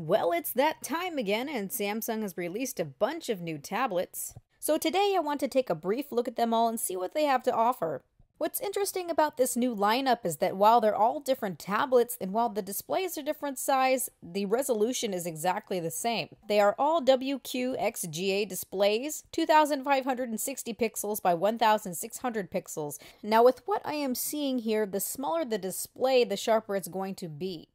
Well, it's that time again, and Samsung has released a bunch of new tablets. So today I want to take a brief look at them all and see what they have to offer. What's interesting about this new lineup is that while they're all different tablets and while the displays are different size, the resolution is exactly the same. They are all WQXGA displays, 2560 pixels by 1600 pixels. Now with what I am seeing here, the smaller the display, the sharper it's going to be.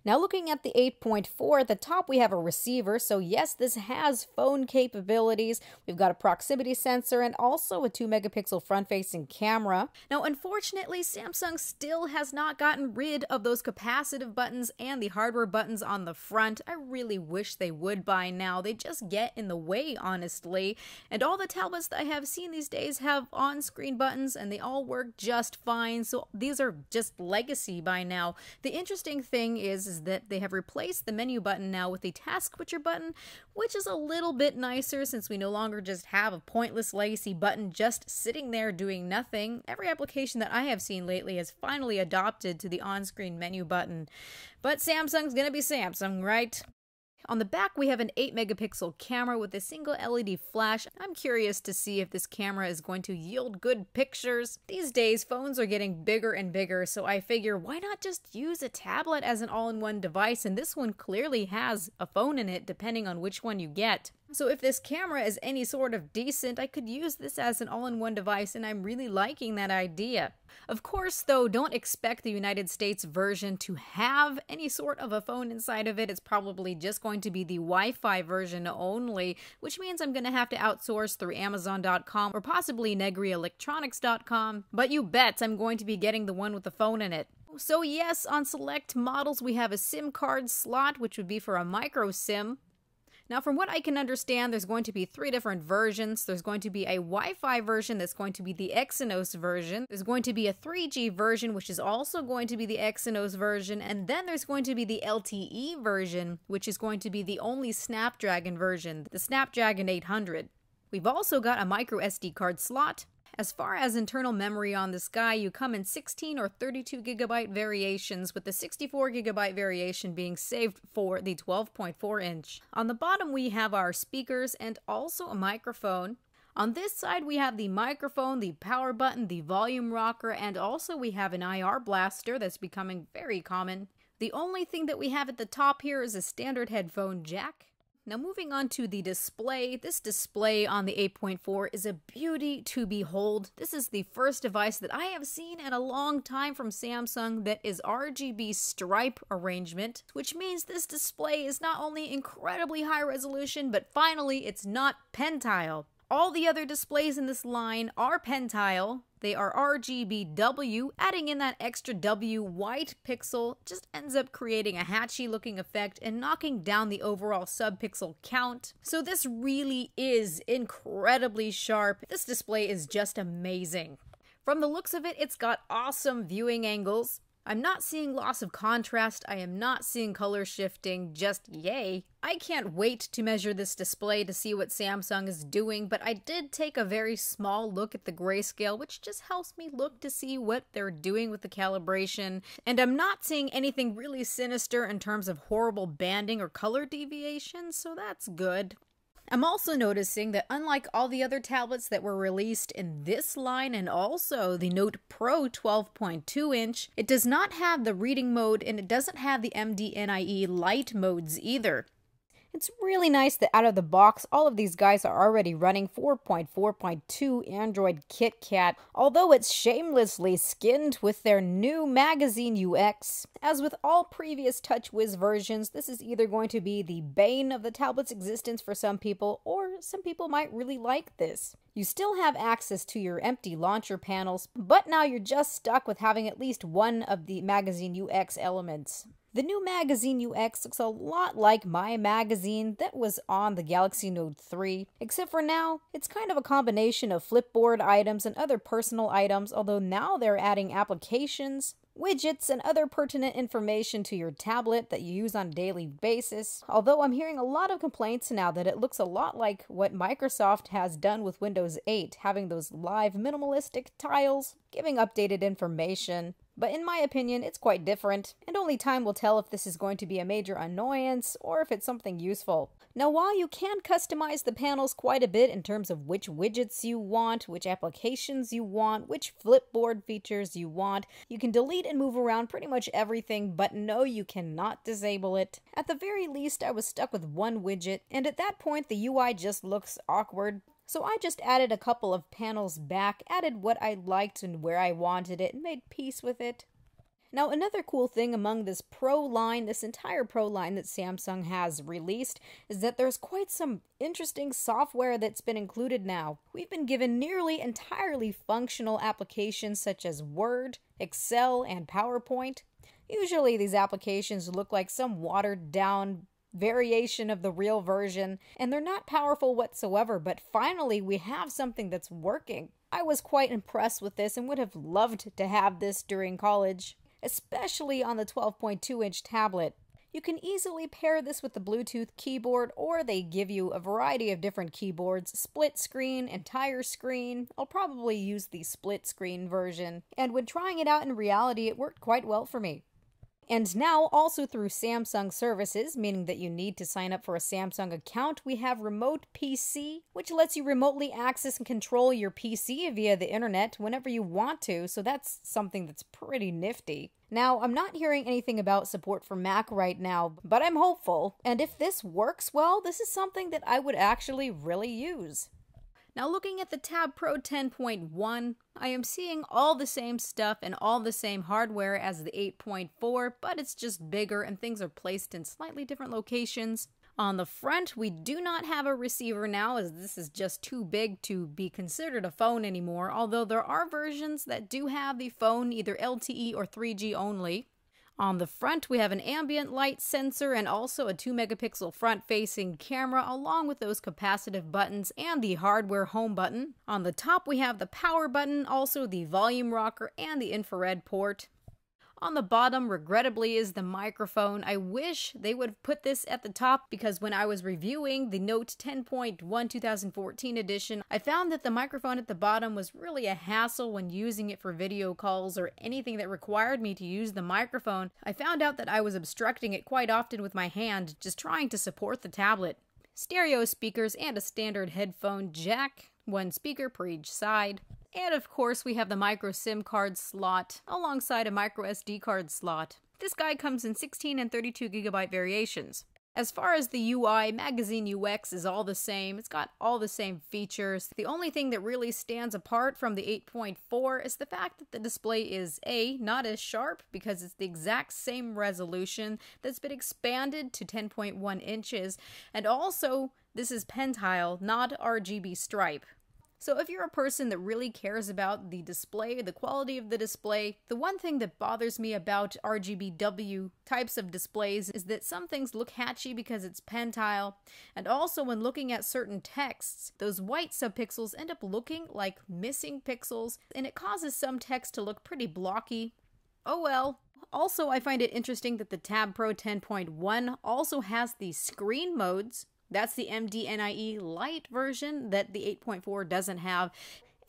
Now looking at the 8.4, at the top we have a receiver, so yes, this has phone capabilities. We've got a proximity sensor and also a 2 megapixel front-facing camera. Now unfortunately, Samsung still has not gotten rid of those capacitive buttons and the hardware buttons on the front. I really wish they would by now. They just get in the way, honestly. And all the tablets that I have seen these days have on-screen buttons and they all work just fine, so these are just legacy by now. The interesting thing is that they have replaced the menu button now with the task switcher button, which is a little bit nicer since we no longer just have a pointless legacy button just sitting there doing nothing. Every application that I have seen lately has finally adopted to the on-screen menu button. But Samsung's gonna be Samsung, right? On the back, we have an 8 megapixel camera with a single LED flash. I'm curious to see if this camera is going to yield good pictures. These days, phones are getting bigger and bigger, so I figure why not just use a tablet as an all-in-one device, and this one clearly has a phone in it depending on which one you get. So if this camera is any sort of decent, I could use this as an all-in-one device, and I'm really liking that idea. Of course, though, don't expect the United States version to have any sort of a phone inside of it. It's probably just going to be the Wi-Fi version only, which means I'm going to have to outsource through Amazon.com or possibly NegriElectronics.com. But you bet I'm going to be getting the one with the phone in it. So yes, on select models, we have a SIM card slot, which would be for a micro SIM. Now, from what I can understand, there's going to be 3 different versions. There's going to be a Wi-Fi version that's going to be the Exynos version. There's going to be a 3G version, which is also going to be the Exynos version. And then there's going to be the LTE version, which is going to be the only Snapdragon version, the Snapdragon 800. We've also got a micro SD card slot. As far as internal memory on this guy, you come in 16 or 32 gigabyte variations, with the 64 gigabyte variation being saved for the 12.4 inch. On the bottom we have our speakers and also a microphone. On this side we have the microphone, the power button, the volume rocker, and also we have an IR blaster that's becoming very common. The only thing that we have at the top here is a standard headphone jack. Now moving on to the display, this display on the 8.4 is a beauty to behold. This is the first device that I have seen in a long time from Samsung that is RGB stripe arrangement, which means this display is not only incredibly high resolution, but finally it's not pentile. All the other displays in this line are pentile. They are RGBW. Adding in that extra W white pixel just ends up creating a hatchy looking effect and knocking down the overall sub-pixel count. So this really is incredibly sharp. This display is just amazing. From the looks of it, it's got awesome viewing angles. I'm not seeing loss of contrast, I am not seeing color shifting, just yay. I can't wait to measure this display to see what Samsung is doing, but I did take a very small look at the grayscale, which just helps me look to see what they're doing with the calibration. And I'm not seeing anything really sinister in terms of horrible banding or color deviation, so that's good. I'm also noticing that unlike all the other tablets that were released in this line and also the NotePRO 12.2 inch, it does not have the reading mode and it doesn't have the MDNIE light modes either. It's really nice that out of the box, all of these guys are already running 4.4.2 Android KitKat, although it's shamelessly skinned with their new magazine UX. As with all previous TouchWiz versions, this is either going to be the bane of the tablet's existence for some people, or some people might really like this. You still have access to your empty launcher panels, but now you're just stuck with having at least one of the magazine UX elements. The new magazine UX looks a lot like my magazine that was on the Galaxy Note 3, except for now, it's kind of a combination of flipboard items and other personal items, although now they're adding applications, widgets, and other pertinent information to your tablet that you use on a daily basis. Although I'm hearing a lot of complaints now that it looks a lot like what Microsoft has done with Windows 8, having those live minimalistic tiles, giving updated information. But in my opinion, it's quite different, and only time will tell if this is going to be a major annoyance or if it's something useful. Now, while you can customize the panels quite a bit in terms of which widgets you want, which applications you want, which flipboard features you want, you can delete and move around pretty much everything, but no, you cannot disable it. At the very least, I was stuck with one widget, and at that point, the UI just looks awkward. So I just added a couple of panels back, added what I liked and where I wanted it, and made peace with it. Now, another cool thing among this Pro line, this entire Pro line that Samsung has released, is that there's quite some interesting software that's been included now. We've been given nearly entirely functional applications such as Word, Excel, and PowerPoint. Usually these applications look like some watered down variation of the real version, and they're not powerful whatsoever, but finally we have something that's working. I was quite impressed with this and would have loved to have this during college, especially on the 12.2-inch tablet. You can easily pair this with the Bluetooth keyboard, or they give you a variety of different keyboards, split screen, entire screen. I'll probably use the split screen version, and when trying it out in reality, it worked quite well for me. And now, also through Samsung services, meaning that you need to sign up for a Samsung account, we have Remote PC, which lets you remotely access and control your PC via the internet whenever you want to, so that's something that's pretty nifty. Now, I'm not hearing anything about support for Mac right now, but I'm hopeful, and if this works well, this is something that I would actually really use. Now, looking at the TabPRO 10.1, I am seeing all the same stuff and all the same hardware as the 8.4, but it's just bigger and things are placed in slightly different locations. On the front, we do not have a receiver now, as this is just too big to be considered a phone anymore, although there are versions that do have the phone either LTE or 3G only. On the front, we have an ambient light sensor and also a 2-megapixel front-facing camera, along with those capacitive buttons and the hardware home button. On the top, we have the power button, also the volume rocker, and the infrared port. On the bottom, regrettably, is the microphone. I wish they would have put this at the top, because when I was reviewing the Note 10.1 2014 edition, I found that the microphone at the bottom was really a hassle when using it for video calls or anything that required me to use the microphone. I found out that I was obstructing it quite often with my hand, just trying to support the tablet. Stereo speakers and a standard headphone jack, one speaker per each side. And of course, we have the micro SIM card slot alongside a micro SD card slot. This guy comes in 16 and 32 gigabyte variations. As far as the UI, Magazine UX is all the same. It's got all the same features. The only thing that really stands apart from the 8.4 is the fact that the display is not as sharp, because it's the exact same resolution that's been expanded to 10.1 inches, and also this is pentile, not RGB stripe. So if you're a person that really cares about the display, the quality of the display, the one thing that bothers me about RGBW types of displays is that some things look hatchy because it's pentile, and also when looking at certain texts, those white subpixels end up looking like missing pixels, and it causes some text to look pretty blocky. Oh well. Also, I find it interesting that the TabPRO 10.1 also has the screen modes. That's the MDNIE Lite version that the 8.4 doesn't have,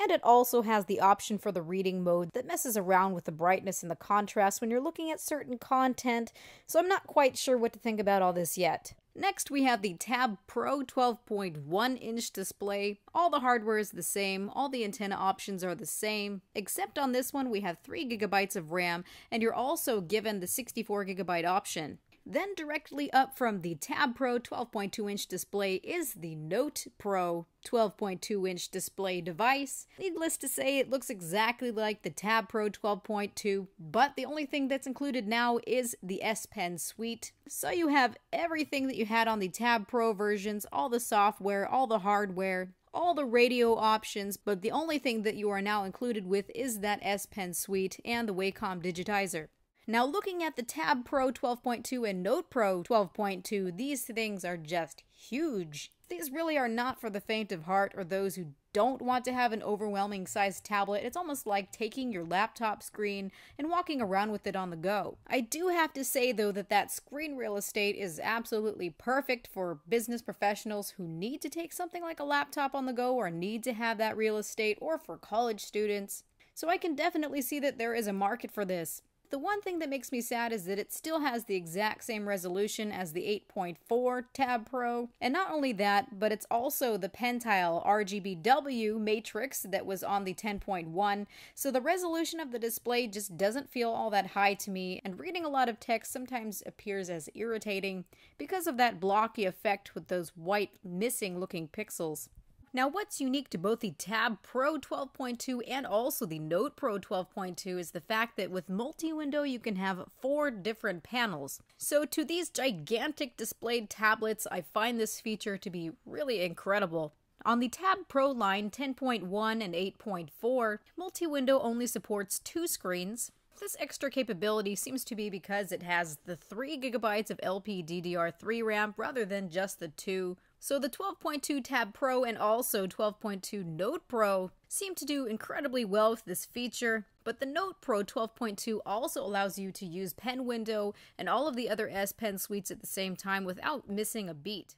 and it also has the option for the reading mode that messes around with the brightness and the contrast when you're looking at certain content, so I'm not quite sure what to think about all this yet. Next, we have the TabPRO 12.1-inch display. All the hardware is the same, all the antenna options are the same, except on this one we have 3 gigabytes of RAM, and you're also given the 64 gigabyte option. Then directly up from the TabPRO 12.2-inch display is the NotePRO 12.2-inch display device. Needless to say, it looks exactly like the TabPRO 12.2, but the only thing that's included now is the S Pen suite. So you have everything that you had on the TabPRO versions, all the software, all the hardware, all the radio options, but the only thing that you are now included with is that S Pen suite and the Wacom digitizer. Now, looking at the TabPRO 12.2 and NotePRO 12.2, these things are just huge. These really are not for the faint of heart or those who don't want to have an overwhelming sized tablet. It's almost like taking your laptop screen and walking around with it on the go. I do have to say, though, that screen real estate is absolutely perfect for business professionals who need to take something like a laptop on the go or need to have that real estate, or for college students. So I can definitely see that there is a market for this. The one thing that makes me sad is that it still has the exact same resolution as the 8.4 TabPRO. And not only that, but it's also the Pentile RGBW matrix that was on the 10.1. So the resolution of the display just doesn't feel all that high to me, and reading a lot of text sometimes appears as irritating because of that blocky effect with those white missing looking pixels. Now, what's unique to both the TabPRO 12.2 and also the NotePRO 12.2 is the fact that with multi-window you can have 4 different panels. So to these gigantic displayed tablets, I find this feature to be really incredible. On the TabPRO line 10.1 and 8.4, multi-window only supports 2 screens. This extra capability seems to be because it has the 3 GB of LPDDR3 RAM rather than just the 2. So the 12.2 TabPRO and also 12.2 NotePRO seem to do incredibly well with this feature, but the NotePRO 12.2 also allows you to use Pen Window and all of the other S Pen suites at the same time without missing a beat.